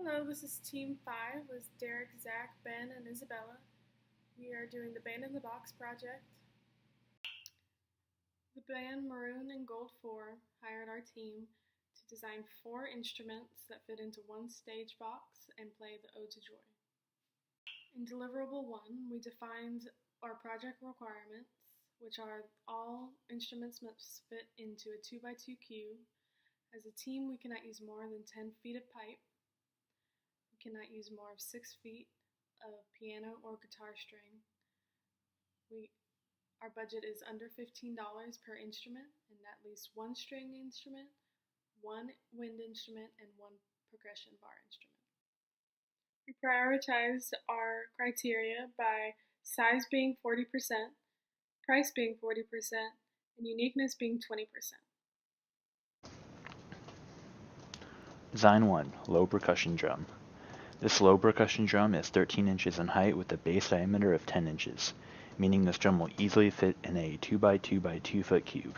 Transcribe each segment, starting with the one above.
Hello, this is Team 5 with Derek, Zach, Ben, and Isabella. We are doing the Band in the Box project. The band Maroon and Gold 4 hired our team to design 4 instruments that fit into one stage box and play the Ode to Joy. In Deliverable 1, we defined our project requirements, which are all instruments must fit into a 2x2 cube. As a team, we cannot use more than 10 feet of pipe. We cannot use more of 6 feet of piano or guitar string. Our budget is under $15 per instrument, and that leaves 1 string instrument, 1 wind instrument, and 1 percussion bar instrument. We prioritized our criteria by size being 40%, price being 40%, and uniqueness being 20%. Design 1, Low Percussion Drum. This low percussion drum is 13 inches in height with a base diameter of 10 inches, meaning this drum will easily fit in a 2x2x2 foot cube.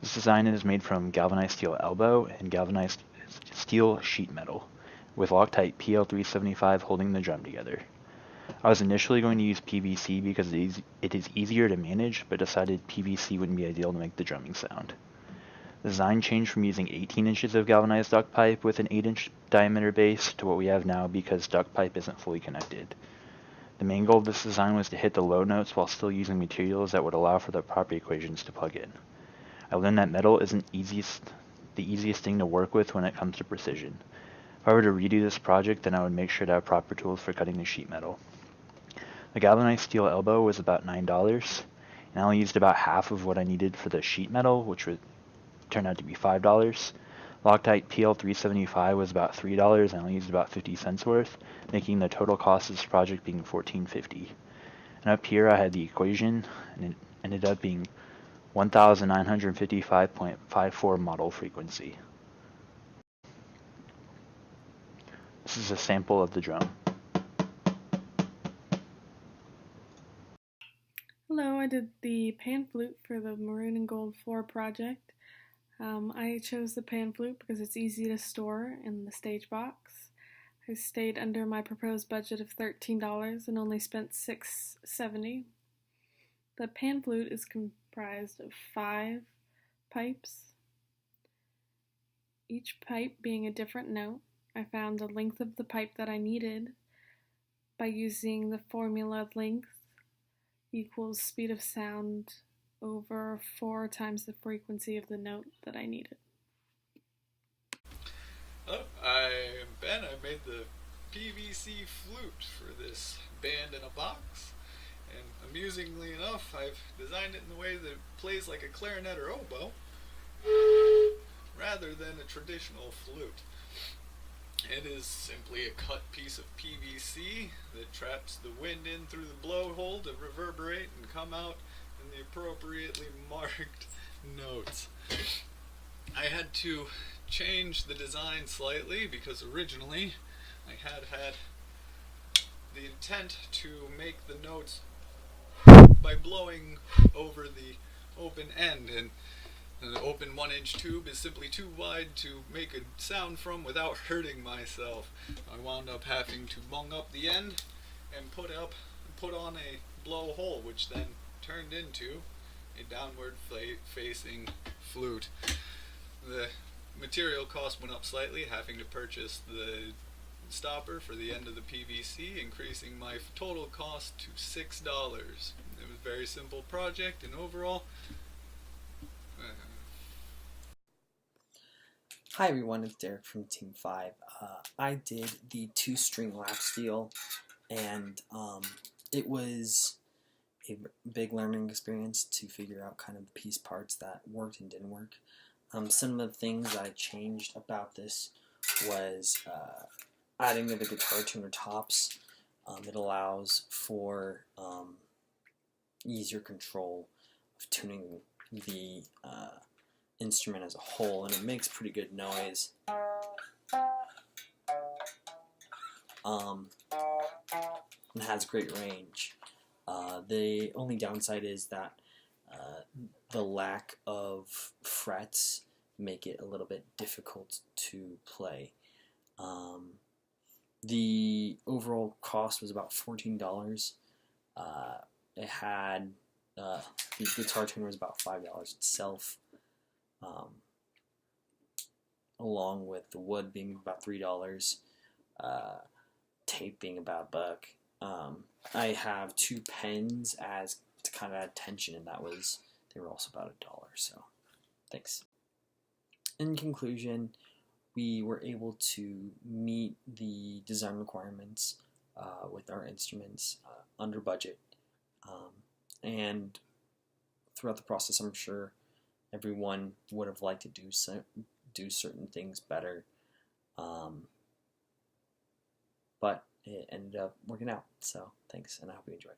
This design is made from galvanized steel elbow and galvanized steel sheet metal, with Loctite PL375 holding the drum together. I was initially going to use PVC because it is easier to manage, but decided PVC wouldn't be ideal to make the drumming sound. The design changed from using 18 inches of galvanized duct pipe with an 8-inch diameter base to what we have now because duct pipe isn't fully connected. The main goal of this design was to hit the low notes while still using materials that would allow for the proper equations to plug in. I learned that metal isn't the easiest thing to work with when it comes to precision. If I were to redo this project, then I would make sure to have proper tools for cutting the sheet metal. The galvanized steel elbow was about $9, and I only used about half of what I needed for the sheet metal, which would turn out to be $5. Loctite PL375 was about $3 and I only used about 50 cents worth, making the total cost of this project being $14.50. And up here I had the equation, and it ended up being 1955.54 model frequency. This is a sample of the drum. Hello, I did the pan flute for the Maroon and Gold 4 project. I chose the pan flute because it's easy to store in the stage box. I stayed under my proposed budget of $13 and only spent $6.70. The pan flute is comprised of 5 pipes, each pipe being a different note. I found the length of the pipe that I needed by using the formula length equals speed of sound over 4 times the frequency of the note that I needed. Hello, I'm Ben. I made the PVC flute for this band in a box, and amusingly enough, I've designed it in a way that it plays like a clarinet or oboe rather than a traditional flute. It is simply a cut piece of PVC that traps the wind in through the blowhole to reverberate and come out in the appropriately marked notes. I had to change the design slightly because originally I had the intent to make the notes by blowing over the open end, and the open 1-inch tube is simply too wide to make a sound from without hurting myself. I wound up having to bung up the end and put on a blowhole, which then turned into a downward facing flute. The material cost went up slightly, having to purchase the stopper for the end of the PVC, increasing my total cost to $6. It was a very simple project, and overall Hi everyone, it's Derek from Team 5. I did the 2-string lap steel, and it was a big learning experience to figure out kind of the piece parts that worked and didn't work. Some of the things I changed about this was adding the guitar tuner tops. It allows for easier control of tuning the instrument as a whole, and it makes pretty good noise. And has great range. The only downside is that the lack of frets make it a little bit difficult to play. The overall cost was about $14. It had the guitar tuner was about $5 itself, along with the wood being about $3, tape being about $1. I have 2 pens as to kind of add tension, and they were also about $1. So, thanks. In conclusion, we were able to meet the design requirements with our instruments under budget, and throughout the process, I'm sure everyone would have liked to do certain things better, but it ended up working out. So thanks, and I hope you enjoyed.